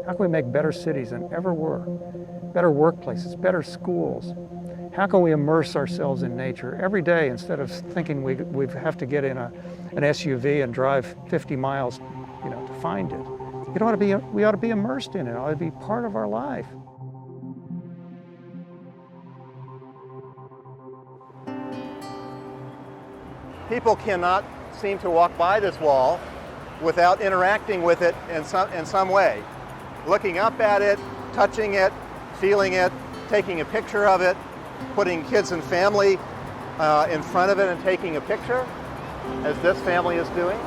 How can we make better cities than ever were? Better workplaces, better schools. How can we immerse ourselves in nature every day instead of thinking we have to get in an SUV and drive 50 miles, to find it? We ought to be immersed in it. It ought to be part of our life. People cannot seem to walk by this wall without interacting with it in some way. Looking up at it, touching it, feeling it, taking a picture of it, putting kids and family in front of it and taking a picture, as this family is doing.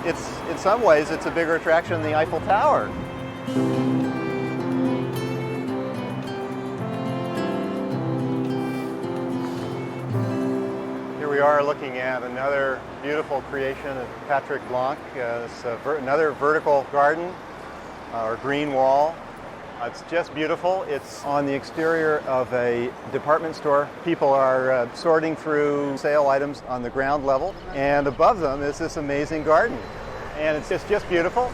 In some ways, it's a bigger attraction than the Eiffel Tower. Here we are looking at another beautiful creation of Patrick Blanc. It's another vertical garden or green wall. It's just beautiful. It's on the exterior of a department store. People are sorting through sale items on the ground level, and above them is this amazing garden. And it's just beautiful.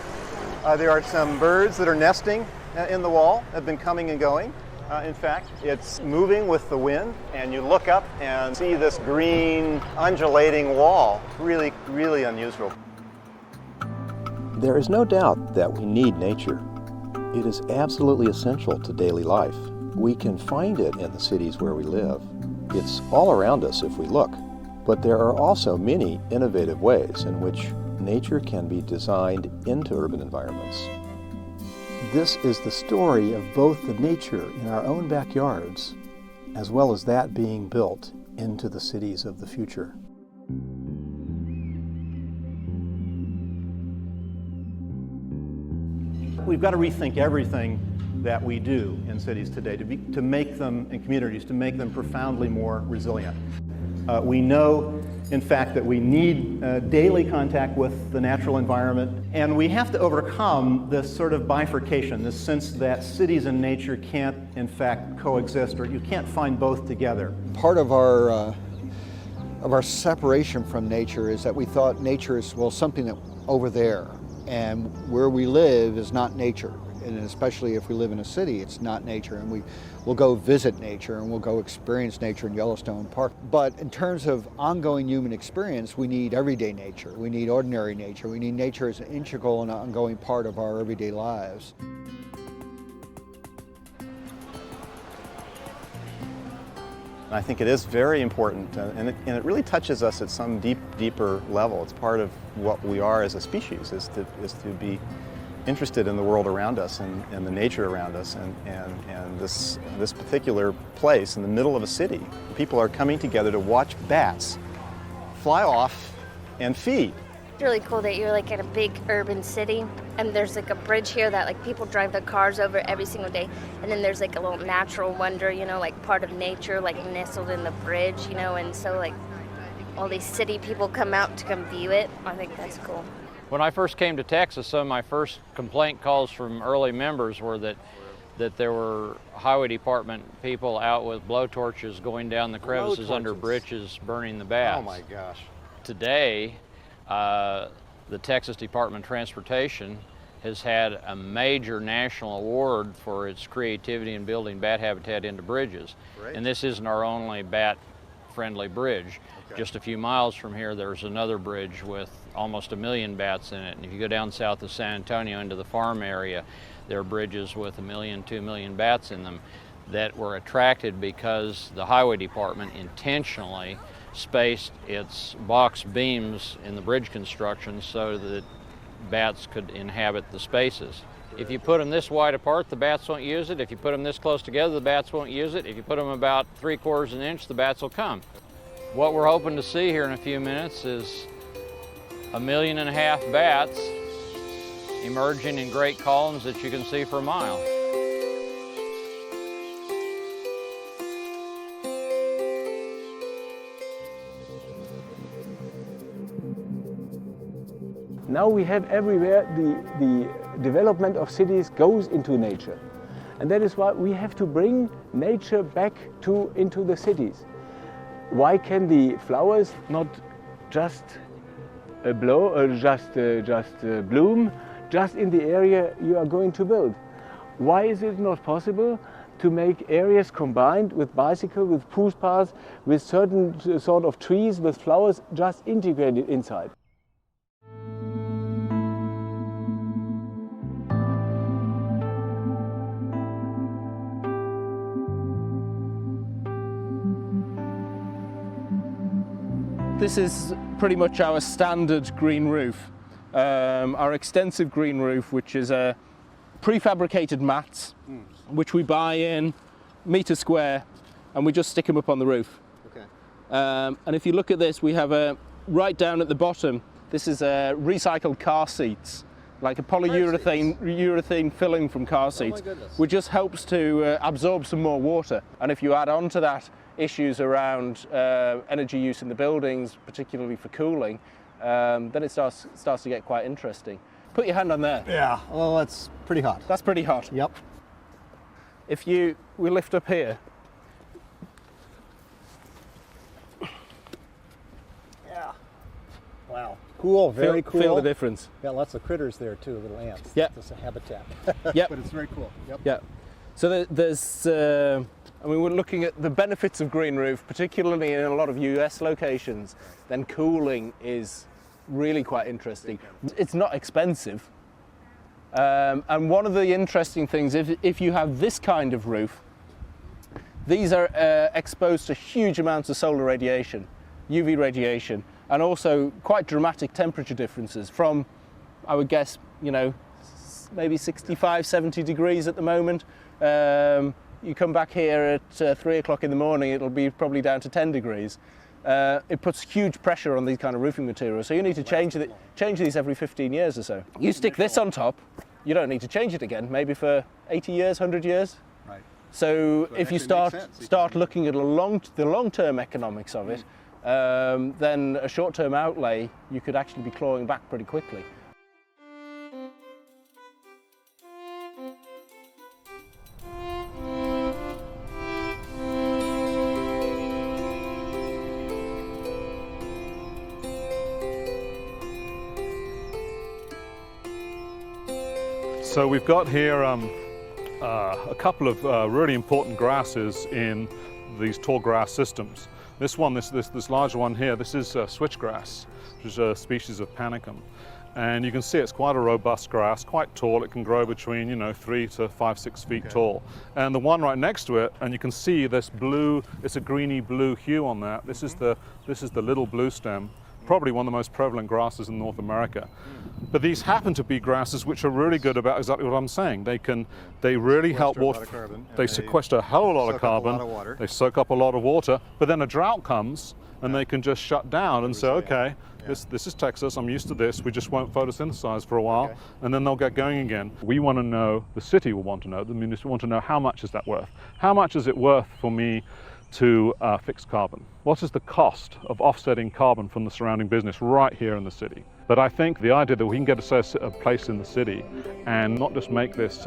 There are some birds that are nesting in the wall, have been coming and going. In fact, it's moving with the wind, and you look up and see this green undulating wall. Really, really unusual. There is no doubt that we need nature. It is absolutely essential to daily life. We can find it in the cities where we live. It's all around us if we look. But there are also many innovative ways in which nature can be designed into urban environments. This is the story of both the nature in our own backyards, as well as that being built into the cities of the future. We've got to rethink everything that we do in cities today to make them, in communities, to make them profoundly more resilient. We know, in fact, that we need daily contact with the natural environment, and we have to overcome this sort of bifurcation, this sense that cities and nature can't, in fact, coexist, or you can't find both together. Part of our separation from nature is that we thought nature is, something that over there. And where we live is not nature, and especially if we live in a city, it's not nature, and we'll go visit nature and we'll go experience nature in Yellowstone Park. But in terms of ongoing human experience, we need everyday nature, we need ordinary nature, we need nature as an integral and ongoing part of our everyday lives. I think it is very important, and it really touches us at some deeper level. It's part of what we are as a species, is to be interested in the world around us and the nature around us, and this particular place in the middle of a city. People are coming together to watch bats fly off and feed. It's really cool that you're like in a big urban city, and there's like a bridge here that like people drive their cars over every single day, and then there's like a little natural wonder, like part of nature like nestled in the bridge, and so like all these city people come out to come view it. I think that's cool. When I first came to Texas, some of my first complaint calls from early members were that there were highway department people out with blowtorches going down the crevices under bridges burning the bats. Oh my gosh. Today, the Texas Department of Transportation has had a major national award for its creativity in building bat habitat into bridges. Great. And this isn't our only bat-friendly bridge. Okay. Just a few miles from here, there's another bridge with almost 1 million bats in it. And if you go down south of San Antonio into the farm area, there are bridges with 1 million, 2 million bats in them that were attracted because the highway department intentionally spaced its box beams in the bridge construction so that bats could inhabit the spaces. If you put them this wide apart, the bats won't use it. If you put them this close together, the bats won't use it. If you put them about 3/4 inch, the bats will come. What we're hoping to see here in a few minutes is 1.5 million bats emerging in great columns that you can see for a mile. Now we have everywhere the development of cities goes into nature. And that is why we have to bring nature back into the cities. Why can the flowers not just bloom just in the area you are going to build. Why is it not possible to make areas combined with bicycle, with footpaths, with certain sort of trees, with flowers just integrated inside? This is pretty much our standard green roof, our extensive green roof, which is prefabricated mats, which we buy in metre square, and we just stick them up on the roof. Okay. And if you look at this, we have right down at the bottom, this is recycled car seats, like a polyurethane filling from car seats, which just helps to absorb some more water. And if you add on to that issues around energy use in the buildings, particularly for cooling, then it starts to get quite interesting. Put your hand on there. Yeah, well, that's pretty hot. That's pretty hot. Yep. If we lift up here. Yeah. Wow. Cool, very cool. Feel the difference. Got lots of critters there too, little ants. Yeah. It's a habitat. Yeah. But it's very cool. Yep. Yeah. So there's, I mean, we're looking at the benefits of green roof, particularly in a lot of US locations. Then cooling is really quite interesting. It's not expensive. And one of the interesting things, if you have this kind of roof, these are exposed to huge amounts of solar radiation, UV radiation, and also quite dramatic temperature differences from, I would guess, you know, maybe 65, 70 degrees at the moment. You come back here at 3 o'clock in the morning, it'll be probably down to 10 degrees. It puts huge pressure on these kind of roofing materials, so you need to change these every 15 years or so. You stick this on top, you don't need to change it again, maybe for 80 years, 100 years. Right. So if you start looking at the long-term economics of it, then a short-term outlay, you could actually be clawing back pretty quickly. So we've got here a couple of really important grasses in these tall grass systems. This one, this larger one here, this is switchgrass, which is a species of panicum. And you can see it's quite a robust grass, quite tall. It can grow between, you know, 3 to 5, 6 feet tall. And the one right next to it, and you can see this blue, it's a greeny blue hue on that. This is the little blue stem, probably one of the most prevalent grasses in North America. But these happen to be grasses which are really good about exactly what I'm saying. They really help water. They sequester a hell of a lot of carbon. They soak up a lot of water. But then a drought comes, and they can just shut down and say, okay, this is Texas. I'm used to this. We just won't photosynthesize for a while, and then they'll get going again. We want to know. The city will want to know. The municipality want to know, how much is that worth? How much is it worth for me to fix carbon? What is the cost of offsetting carbon from the surrounding business right here in the city? But I think the idea that we can get a place in the city and not just make this,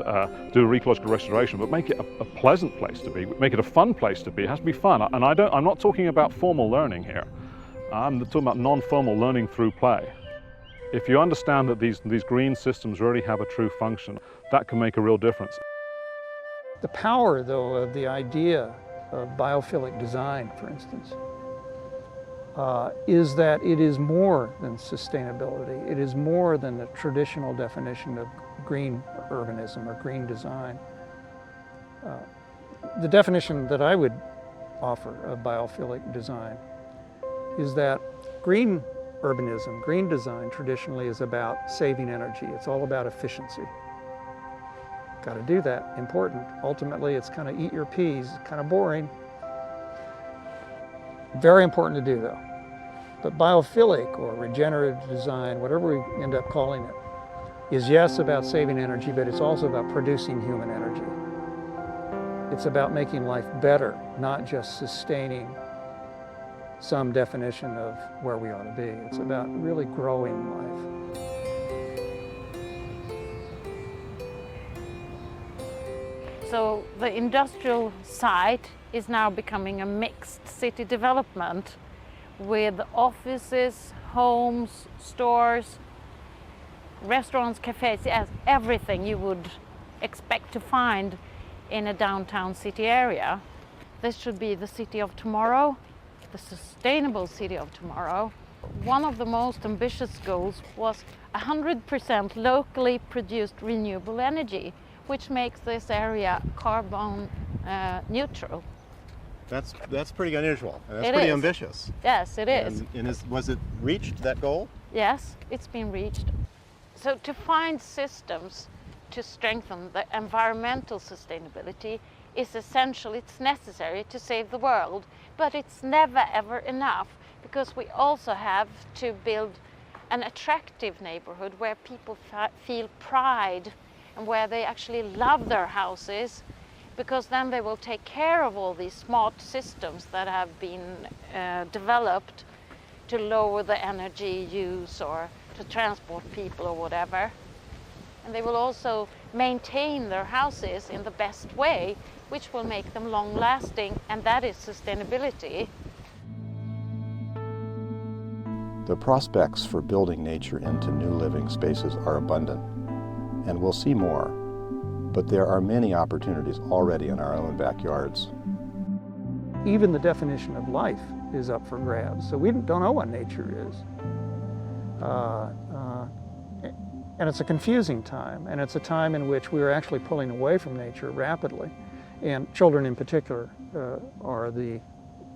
do ecological restoration, but make it a pleasant place to be, make it a fun place to be. It has to be fun. And I'm not talking about formal learning here. I'm talking about non-formal learning through play. If you understand that these green systems really have a true function, that can make a real difference. The power, though, of the idea of biophilic design, for instance, is that it is more than sustainability. It is more than the traditional definition of green urbanism or green design. The definition that I would offer of biophilic design is that green urbanism, green design traditionally is about saving energy. It's all about efficiency. Got to do that, important. Ultimately, it's kind of eat your peas, kind of boring. Very important to do, though. But biophilic or regenerative design, whatever we end up calling it, is yes about saving energy, but it's also about producing human energy. It's about making life better, not just sustaining some definition of where we ought to be. It's about really growing life. So the industrial site is now becoming a mixed city development with offices, homes, stores, restaurants, cafes, yes, everything you would expect to find in a downtown city area. This should be the city of tomorrow, the sustainable city of tomorrow. One of the most ambitious goals was 100% locally produced renewable energy, which makes this area carbon neutral. That's pretty unusual. And that's It pretty is. ambitious. Yes, it is. And was it reached, that goal? Yes, it's been reached. So to find systems to strengthen the environmental sustainability is essential, it's necessary to save the world, but it's never ever enough, because we also have to build an attractive neighborhood where people feel pride and where they actually love their houses, because then they will take care of all these smart systems that have been developed to lower the energy use or to transport people or whatever. And they will also maintain their houses in the best way, which will make them long-lasting, and that is sustainability. The prospects for building nature into new living spaces are abundant, and we'll see more, but there are many opportunities already in our own backyards. Even the definition of life is up for grabs, so we don't know what nature is. And it's a confusing time, and it's a time in which we are actually pulling away from nature rapidly, and children in particular are the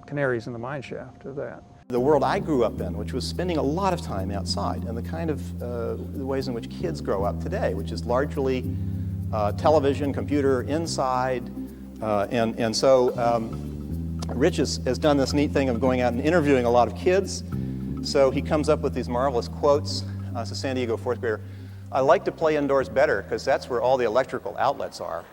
canaries in the mine shaft of that. The world I grew up in, which was spending a lot of time outside, and the kind of the ways in which kids grow up today, which is largely television, computer, inside, and so Rich has done this neat thing of going out and interviewing a lot of kids. So he comes up with these marvelous quotes. It's a San Diego fourth grader. I like to play indoors better because that's where all the electrical outlets are.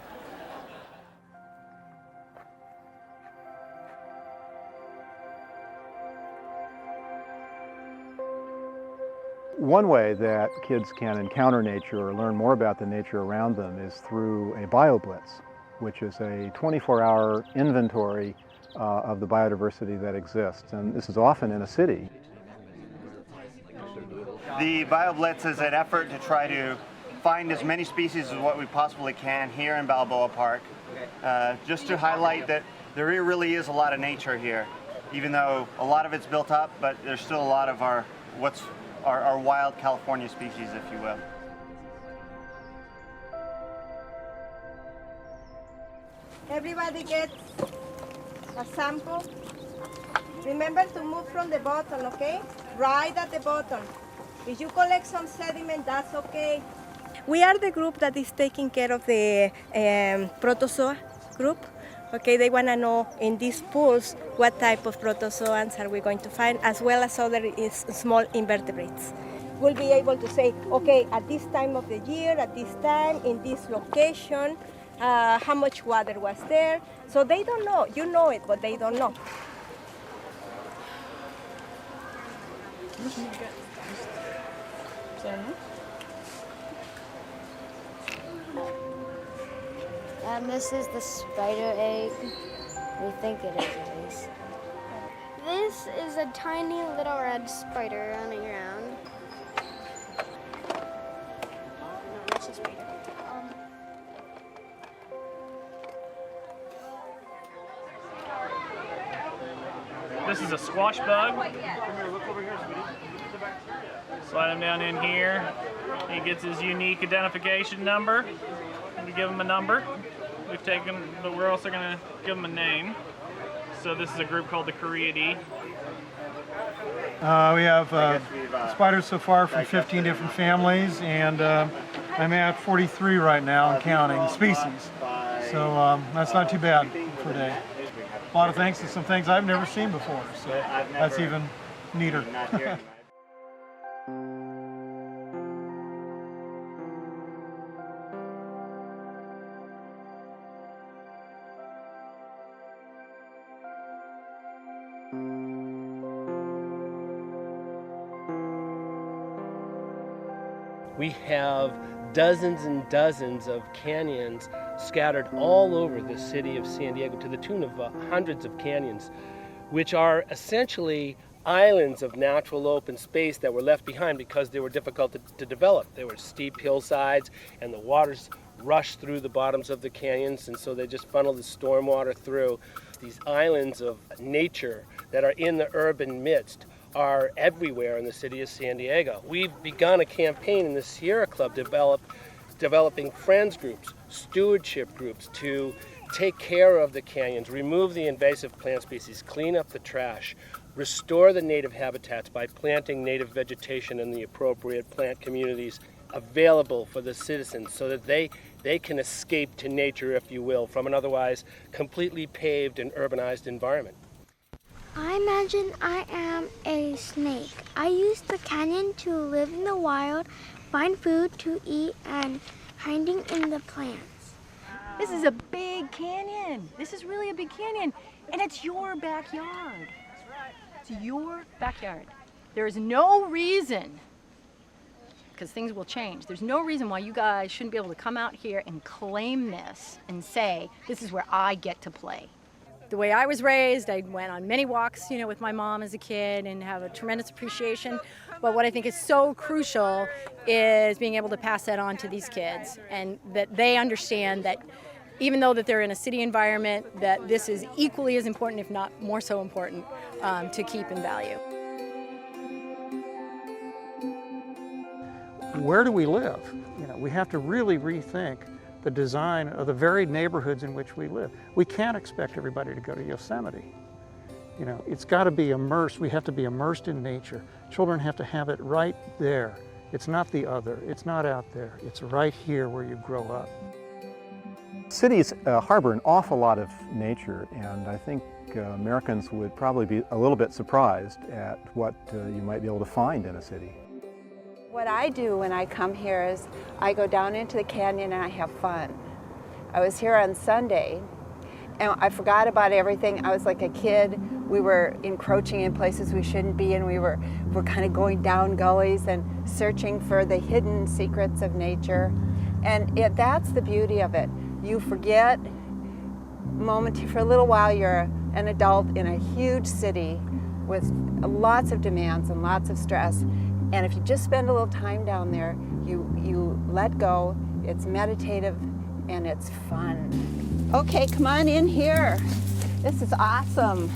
One way that kids can encounter nature or learn more about the nature around them is through a BioBlitz, which is a 24-hour inventory of the biodiversity that exists. And this is often in a city. The BioBlitz is an effort to try to find as many species as what we possibly can here in Balboa Park, just to highlight that there really is a lot of nature here, even though a lot of it's built up, but there's still a lot of our wild California species, if you will. Everybody gets a sample. Remember to move from the bottom, okay? Right at the bottom. If you collect some sediment, that's okay. We are the group that is taking care of the protozoa group. Okay, they want to know in these pools what type of protozoans are we going to find, as well as other small invertebrates. We'll be able to say, okay, at this time of the year, at this time, in this location, how much water was there. So they don't know. You know it, but they don't know. And this is the spider egg. We think it is at least. This is a tiny little red spider on the ground. No, that's a spider. This is a squash bug. Slide him down in here. He gets his unique identification number. We give him a number. We've taken, but we're also going to give him a name. So this is a group called the Cariidae. We have spiders so far from 15 different families, and I'm at 43 right now and counting species. So that's not too bad for a day. A lot of thanks to some things I've never seen before, so that's even neater. We have dozens and dozens of canyons scattered all over the city of San Diego, to the tune of hundreds of canyons, which are essentially islands of natural open space that were left behind because they were difficult to develop. They were steep hillsides and the waters rushed through the bottoms of the canyons, and so they just funneled the stormwater through. These islands of nature that are in the urban midst are everywhere in the city of San Diego. We've begun a campaign in the Sierra Club developing friends groups, stewardship groups to take care of the canyons, remove the invasive plant species, clean up the trash, restore the native habitats by planting native vegetation in the appropriate plant communities available for the citizens so that they can escape to nature, if you will, from an otherwise completely paved and urbanized environment. I imagine I am a snake. I use the canyon to live in the wild, find food to eat, and hiding in the plants. This is a big canyon. This is really a big canyon, and it's your backyard. That's right. It's your backyard. There is no reason, because things will change, there's no reason why you guys shouldn't be able to come out here and claim this and say, this is where I get to play. The way I was raised, I went on many walks, with my mom as a kid and have a tremendous appreciation. But what I think is so crucial is being able to pass that on to these kids, and that they understand that even though that they're in a city environment, that this is equally as important, if not more so important, to keep in value. Where do we live? We have to really rethink the design of the varied neighborhoods in which we live. We can't expect everybody to go to Yosemite. It's got to be immersed. We have to be immersed in nature. Children have to have it right there. It's not the other. It's not out there. It's right here where you grow up. Cities harbor an awful lot of nature, and I think Americans would probably be a little bit surprised at what you might be able to find in a city. What I do when I come here is I go down into the canyon and I have fun. I was here on Sunday and I forgot about everything. I was like a kid. We were encroaching in places we shouldn't be, and we're kind of going down gullies and searching for the hidden secrets of nature. And that's the beauty of it. You forget for a little while you're an adult in a huge city with lots of demands and lots of stress. And if you just spend a little time down there, you let go, it's meditative, and it's fun. Okay, come on in here. This is awesome.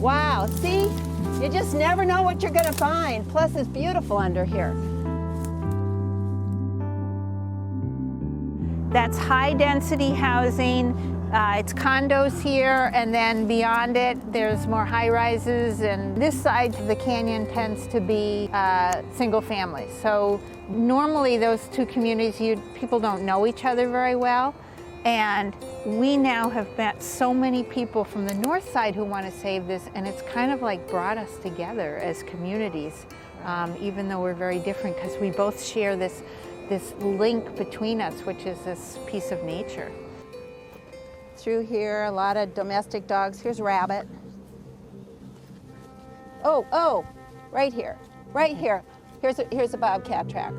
Wow, see? You just never know what you're gonna find. Plus, it's beautiful under here. That's high-density housing. It's condos here, and then beyond it, there's more high-rises, and this side of the canyon tends to be single family. So normally those two communities, people don't know each other very well, and we now have met so many people from the north side who want to save this, and it's kind of like brought us together as communities, even though we're very different, because we both share this link between us, which is this piece of nature. Through here, a lot of domestic dogs. Here's Rabbit. Oh, right here, right here. Here's a bobcat track.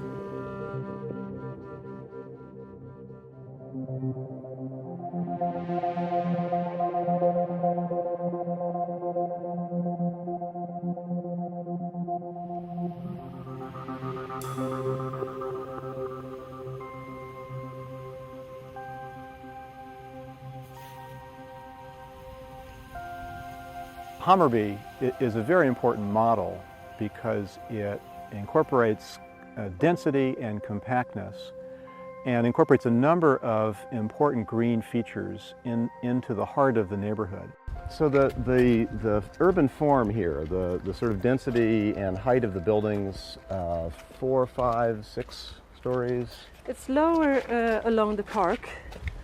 Hammarby is a very important model because it incorporates density and compactness, and incorporates a number of important green features into the heart of the neighborhood. So the urban form here, the sort of density and height of the buildings, 4, 5, 6 stories? It's lower along the park,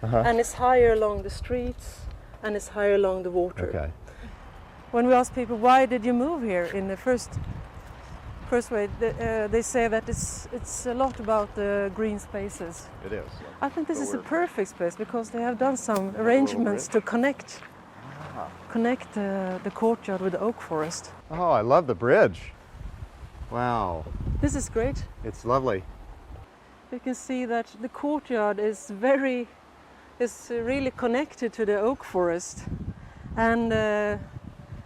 and it's higher along the streets, and it's higher along the water. Okay. When we ask people, why did you move here in the first way, they say that it's a lot about the green spaces. It is. I think this is a perfect space because they have done some arrangements to connect the courtyard with the oak forest. Oh, I love the bridge. Wow. This is great. It's lovely. You can see that the courtyard is really connected to the oak forest, and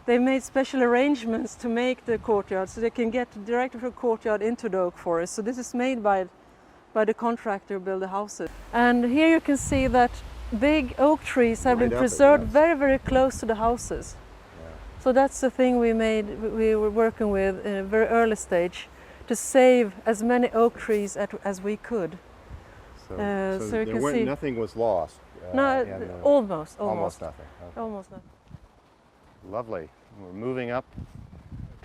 they made special arrangements to make the courtyard so they can get directly from the courtyard into the oak forest. So this is made by the contractor who build the houses. And here you can see that big oak trees have been preserved very, very close to the houses. Yeah. So that's the thing we were working with in a very early stage, to save as many oak trees as we could. So you can see nothing was lost. No, almost nothing. Okay. Almost nothing. Lovely. We're moving up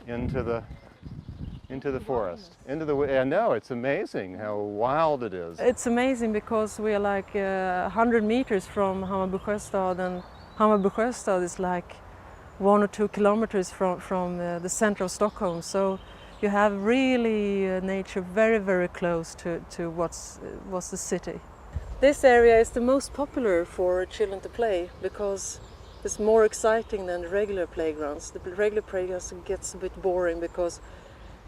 into the forest. No, it's amazing how wild it is. It's amazing because we are like 100 meters from Hammarby Sjöstad, and Hammarby Sjöstad is like 1 or 2 kilometers from the center of Stockholm. So you have really nature very, very close to what's the city. This area is the most popular for children to play because it's more exciting than the regular playgrounds. The regular playgrounds gets a bit boring because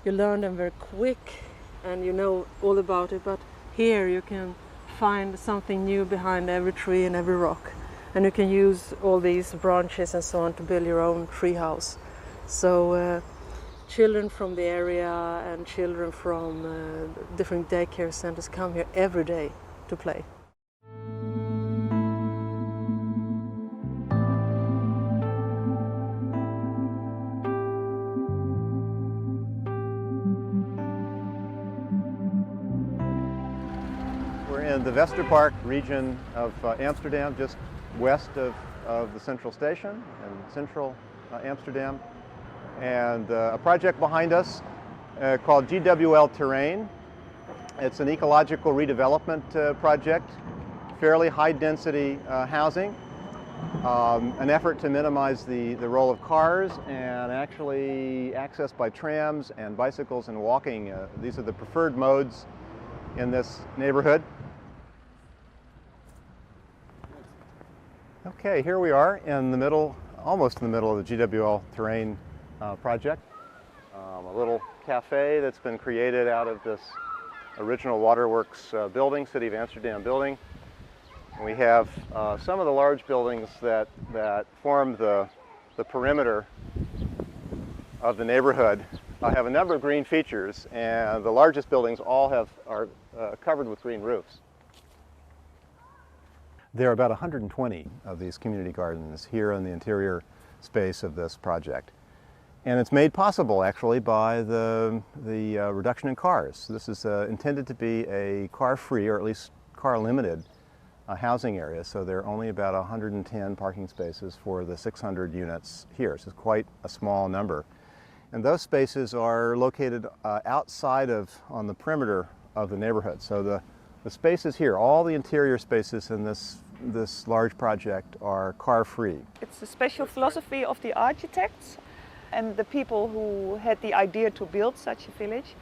you learn them very quick and you know all about it, but here you can find something new behind every tree and every rock, and you can use all these branches and so on to build your own tree house. So children from the area and children from different daycare centers come here every day to play. In the Westerpark region of Amsterdam, just west of the central station in central Amsterdam. And a project behind us called GWL Terrain. It's an ecological redevelopment project, fairly high density housing, an effort to minimize the role of cars and actually access by trams and bicycles and walking. These are the preferred modes in this neighborhood. Okay, here we are in the middle, almost in the middle of the GWL Terrain project. A little cafe that's been created out of this original waterworks building, City of Amsterdam building. And we have some of the large buildings that form the perimeter of the neighborhood have a number of green features, and the largest buildings all are covered with green roofs. There are about 120 of these community gardens here in the interior space of this project. And it's made possible actually by the reduction in cars. This is intended to be a car-free, or at least car-limited housing area. So there are only about 110 parking spaces for the 600 units here. So it's quite a small number. And those spaces are located outside on the perimeter of the neighborhood. So the spaces here, all the interior spaces in this large project are car-free. It's a special philosophy of the architects and the people who had the idea to build such a village.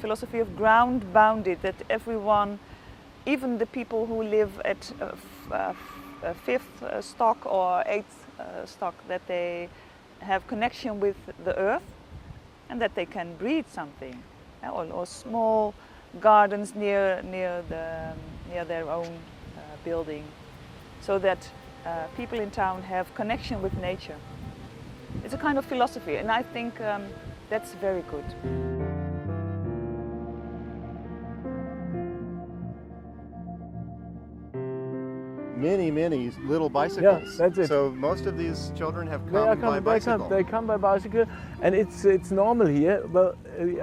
Philosophy of ground-bounded, that everyone, even the people who live at 5th stock or 8th stock, that they have connection with the earth and that they can breed something, or small gardens near their own building, so that people in town have connection with nature. It's a kind of philosophy, and I think that's very good. Many little bicycles. Yeah, that's it. So most of these children have come by bicycle. They come by bicycle, and it's normal here. Well,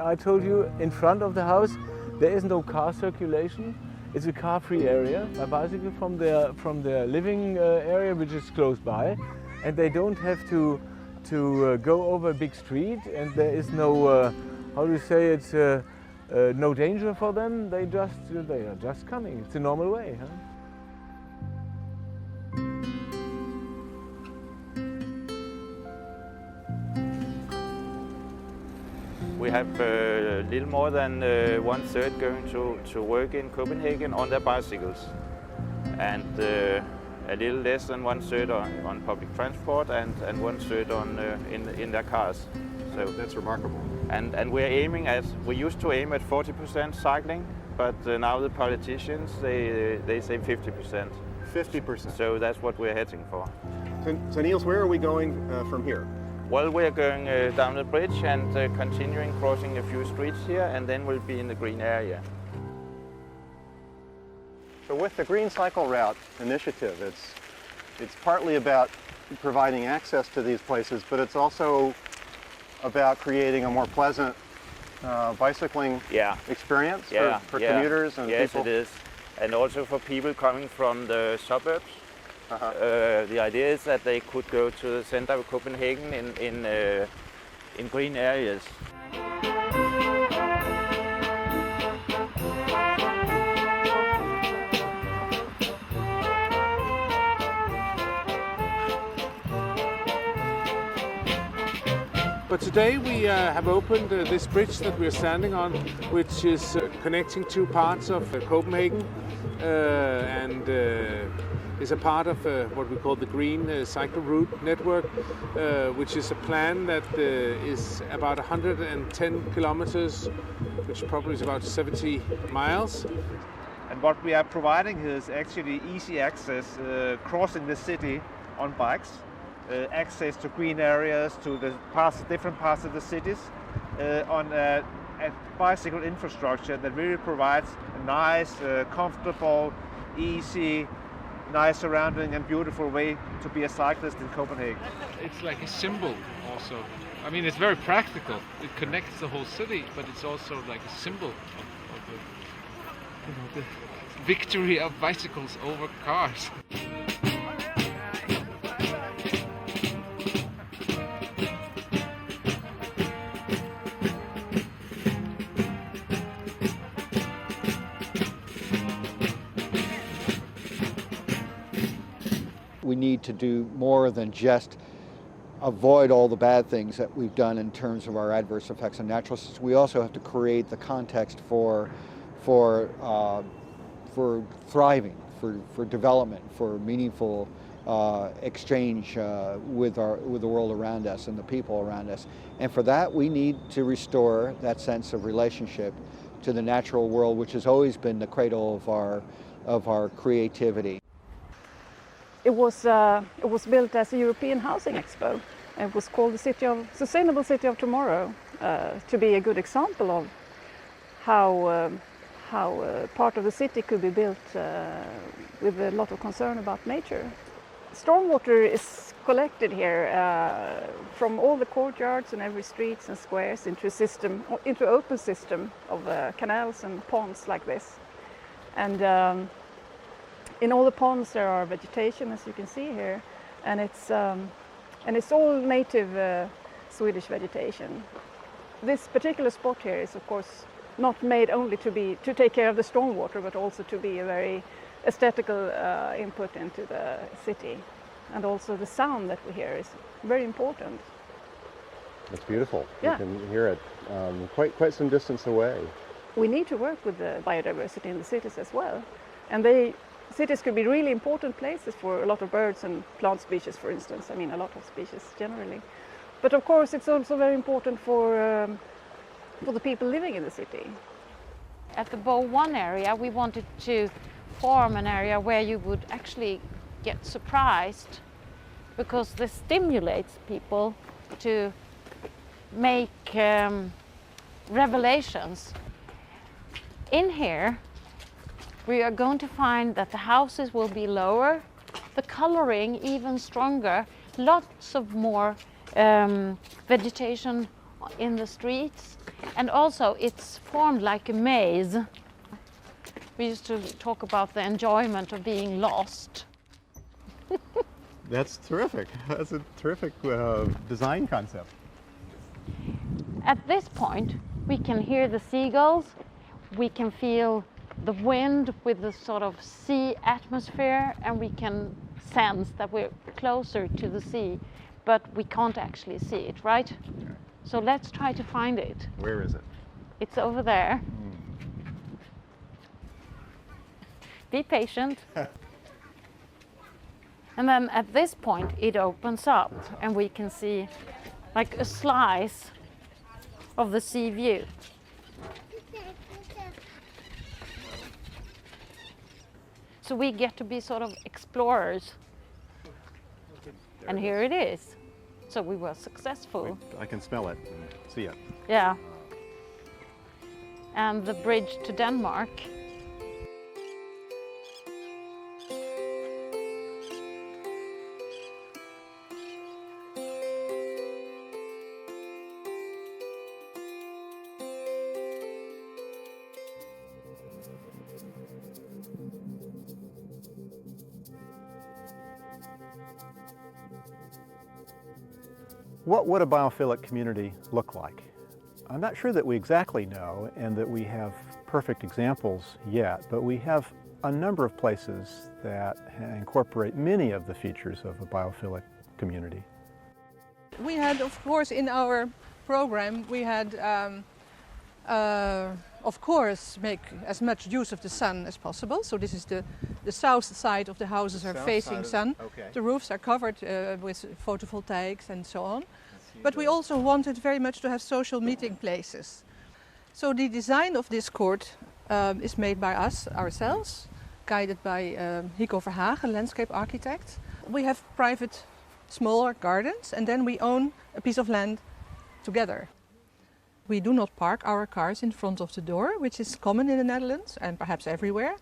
I told you, in front of the house there is no car circulation. It's a car-free area by bicycle from their living area, which is close by, and they don't have to go over a big street, and there is no how do you say it's no danger for them. They are just coming. It's a normal way, huh? We have a little more than 1/3 going to work in Copenhagen on their bicycles, and a little less than 1/3 on public transport, and 1/3 in their cars. So that's remarkable. And we used to aim at 40% cycling, but now the politicians they say 50%. 50%. So that's what we're heading for. So Niels, where are we going from here? Well, we're going down the bridge and continuing crossing a few streets here, and then we'll be in the green area. So with the Green Cycle Route initiative, it's partly about providing access to these places, but it's also about creating a more pleasant bicycling experience for commuters and yes, people. Yes, it is. And also for people coming from the suburbs. The idea is that they could go to the center of Copenhagen in green areas. But today we have opened this bridge that we're standing on, which is connecting two parts of Copenhagen and is a part of what we call the Green Cycle Route Network, which is a plan that is about 110 kilometers, which probably is about 70 miles. And what we are providing is actually easy access, crossing the city on bikes. Access to green areas, to the different parts of the cities, on a bicycle infrastructure that really provides a nice, comfortable, easy, nice surrounding and beautiful way to be a cyclist in Copenhagen. It's like a symbol also. I mean, it's very practical. It connects the whole city, but it's also like a symbol of the victory of bicycles over cars. We need to do more than just avoid all the bad things that we've done in terms of our adverse effects on natural systems. We also have to create the context for thriving, for development, for meaningful exchange with the world around us and the people around us. And for that, we need to restore that sense of relationship to the natural world, which has always been the cradle of our creativity. It was built as a European housing expo. It was called the Sustainable City of Tomorrow, to be a good example of how part of the city could be built with a lot of concern about nature. Stormwater is collected here from all the courtyards and every streets and squares into an open system of canals and ponds like this. And in all the ponds there are vegetation, as you can see here, and it's all native Swedish vegetation. This particular spot here is, of course, not made only to take care of the stormwater, but also to be a very aesthetical input into the city. And also the sound that we hear is very important. It's beautiful. Yeah. You can hear it quite some distance away. We need to work with the biodiversity in the cities as well, and cities could be really important places for a lot of birds and plant species, for instance. I mean, a lot of species generally. But of course, it's also very important for the people living in the city. At the Bow 1 area, we wanted to form an area where you would actually get surprised, because this stimulates people to make revelations. In here, we are going to find that the houses will be lower, the coloring even stronger, lots of more vegetation in the streets, and also it's formed like a maze. We used to talk about the enjoyment of being lost. That's terrific. That's a terrific design concept. At this point, we can hear the seagulls, we can feel the wind with the sort of sea atmosphere, and we can sense that we're closer to the sea, but we can't actually see it, right? So let's try to find it. Where is it? It's over there. Be patient. And then at this point it opens up and we can see like a slice of the sea view. So we get to be sort of explorers. And here it is. So we were successful. I can smell it and see it. Yeah. And the bridge to Denmark. What would a biophilic community look like? I'm not sure that we exactly know and that we have perfect examples yet, but we have a number of places that incorporate many of the features of a biophilic community. We had, of course, in our program, we had, of course, make as much use of the sun as possible. So this is the south side of the houses are facing sun. Okay. The roofs are covered with photovoltaics and so on. But we also wanted very much to have social meeting places. So the design of this court is made by us ourselves, guided by Hico Verhagen, landscape architect. We have private smaller gardens and then we own a piece of land together. We do not park our cars in front of the door, which is common in the Netherlands and perhaps everywhere.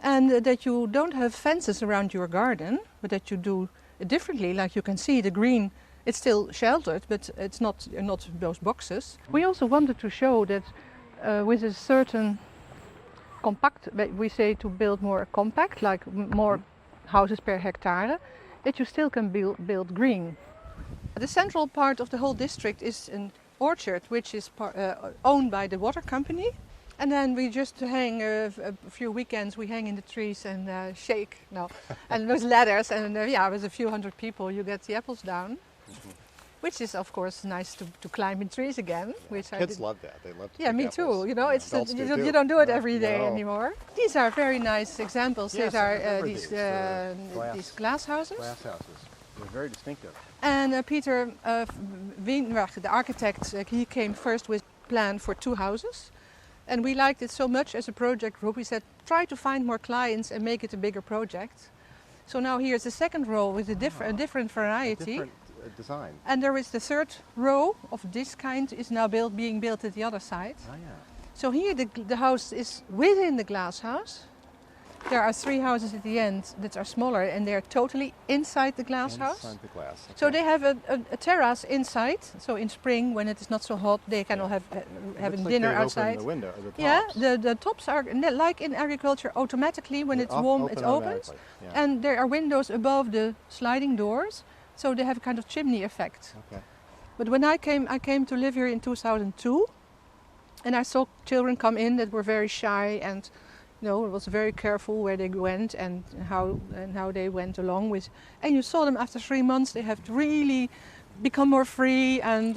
And that you don't have fences around your garden, but that you do it differently. Like you can see the green, it's still sheltered, but it's not those boxes. We also wanted to show that with a certain compact, we say to build more compact, like more houses per hectare, that you still can build green. The central part of the whole district is an orchard, which is owned by the water company. And then we just hang a few weekends, we hang in the trees and shake, and those ladders, and yeah, with a few hundred people you get the apples down. Which is of course nice to climb in trees again. Which Kids love that. They love to yeah, pick me apples. too. You know, it's you don't do it every day anymore. These are very nice examples. Yes, These are I remember these glass houses. Glass houses. They're very distinctive. And Peter Wienweg, the architect, he came first with a plan for 2 houses. And we liked it so much as a project group. We said, try to find more clients and make it a bigger project. So now here's the second row with a different variety. A different design. And there is the third row of this kind is now being built at the other side. Oh, yeah. So here the house is within the glass house. There are 3 houses at the end that are smaller and they're totally inside the glass house. Inside the glass. Okay. So they have a terrace inside. So in spring when it is not so hot, they can all have having dinner outside. The window, the tops. Yeah, the tops are like in agriculture automatically when it's warm it's opened. Yeah. And there are windows above the sliding doors. So they have a kind of chimney effect. Okay. But when I came to live here in 2002, and I saw children come in that were very shy and it was very careful where they went and how they went along with. And you saw them after 3 months, they have really become more free and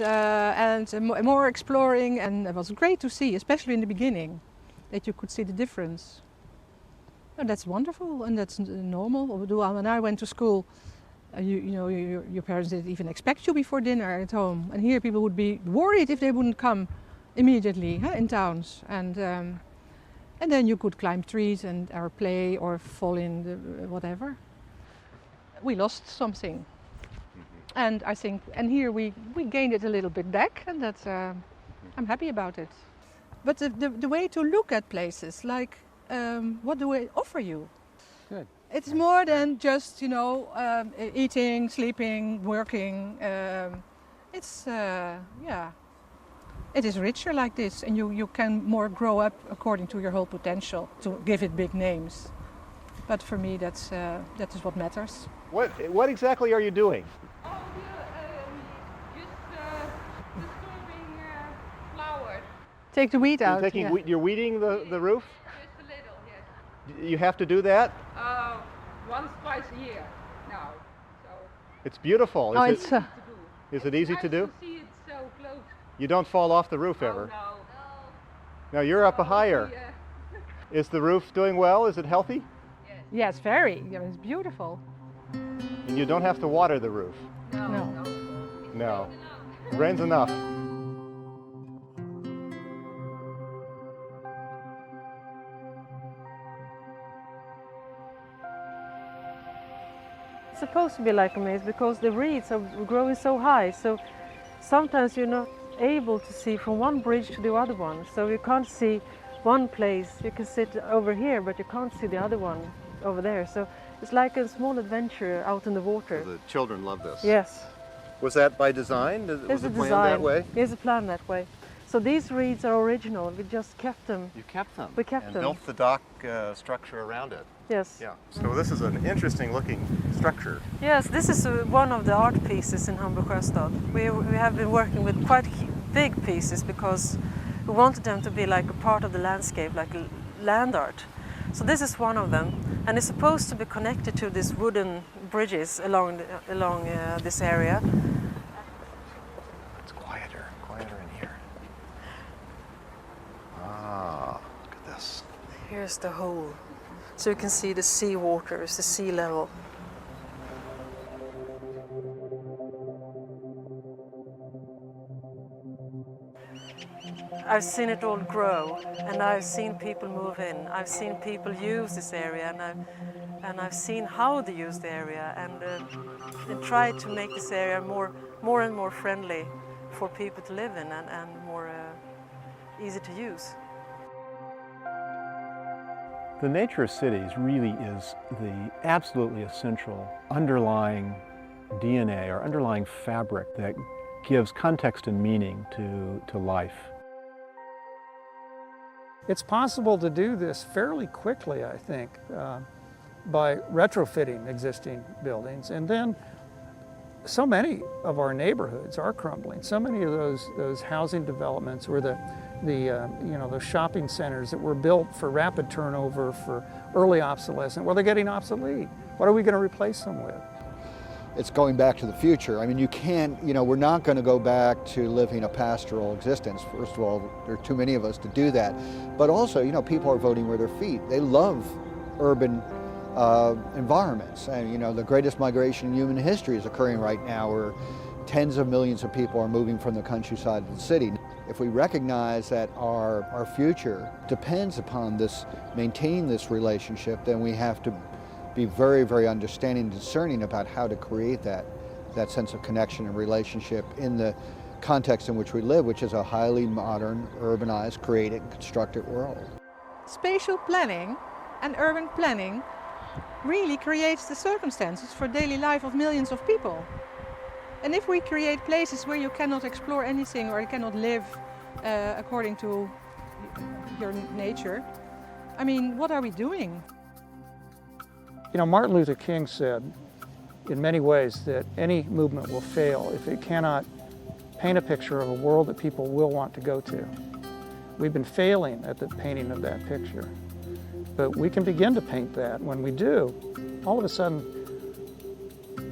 more exploring, and it was great to see, especially in the beginning, that you could see the difference. And that's wonderful and that's normal. When I went to school, your parents didn't even expect you before dinner at home, and here people would be worried if they wouldn't come immediately in towns, and then you could climb trees or play or fall in whatever. We lost something, and I think, and here we gained it a little bit back, and that's I'm happy about it. But the way to look at places, like what do they offer you? Good. It's more than just eating, sleeping, working. It is richer like this, and you can more grow up according to your whole potential to give it big names. But for me, that is what matters. What exactly are you doing? Oh, just disturbing flowers. Take the weed out. You're weeding the roof? Just a little, yes. You have to do that? Once, twice a year now. So. It's beautiful. Is it easy to do? To see it so close. You don't fall off the roof ever? No. No, you're up higher. Is the roof doing well? Is it healthy? Yes, very. It's beautiful. And you don't have to water the roof? No. Rain's enough. It's supposed to be like a maze because the reeds are growing so high, so sometimes you're not able to see from one bridge to the other one, so you can't see one place. You can sit over here, but you can't see the other one over there. So it's like a small adventure out in the water. The children love this. Yes. Was that by design? Was it planned that way? It's a plan that way. So these reeds are original. We just kept them. You kept them? We kept and them. built the dock structure around it? Yes. Yeah. So this is an interesting looking structure. Yes, this is one of the art pieces in Hamburg Sjöstad. We have been working with quite big pieces because we wanted them to be like a part of the landscape, like land art. So this is one of them, and it's supposed to be connected to these wooden bridges along this area. It's quieter in here. Ah, look at this. Here's the hole. So you can see the sea waters, the sea level. I've seen it all grow, and I've seen people move in. I've seen people use this area, and I've seen how they use the area, and try to make this area more and more friendly for people to live in, and more easy to use. The nature of cities really is the absolutely essential underlying DNA or underlying fabric that gives context and meaning to life. It's possible to do this fairly quickly, I think, by retrofitting existing buildings. And then so many of our neighborhoods are crumbling. So many of those housing developments or the shopping centers that were built for rapid turnover, for early obsolescence, well, they're getting obsolete. What are we going to replace them with? It's going back to the future. I mean, you can't, we're not going to go back to living a pastoral existence. First of all, there are too many of us to do that. But also, people are voting with their feet. They love urban environments. And, the greatest migration in human history is occurring right now, where tens of millions of people are moving from the countryside to the city. If we recognize that our future depends upon maintaining this relationship, then we have to be very, very understanding and discerning about how to create that sense of connection and relationship in the context in which we live, which is a highly modern, urbanized, created, constructed world. Spatial planning and urban planning really creates the circumstances for daily life of millions of people. And if we create places where you cannot explore anything or you cannot live according to your nature, I mean, what are we doing? Martin Luther King said in many ways that any movement will fail if it cannot paint a picture of a world that people will want to go to. We've been failing at the painting of that picture, but we can begin to paint that. When we do, all of a sudden,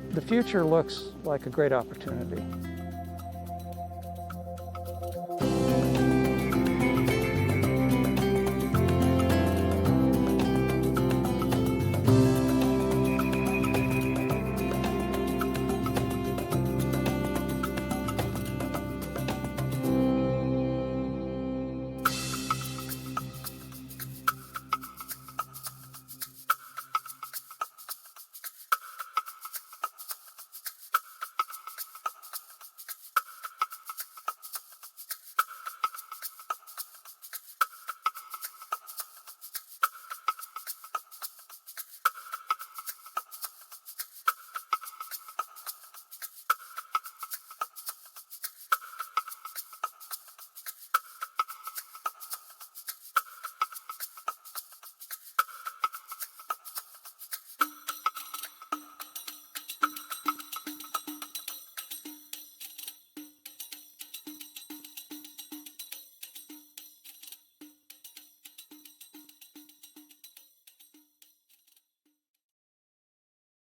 the future looks like a great opportunity.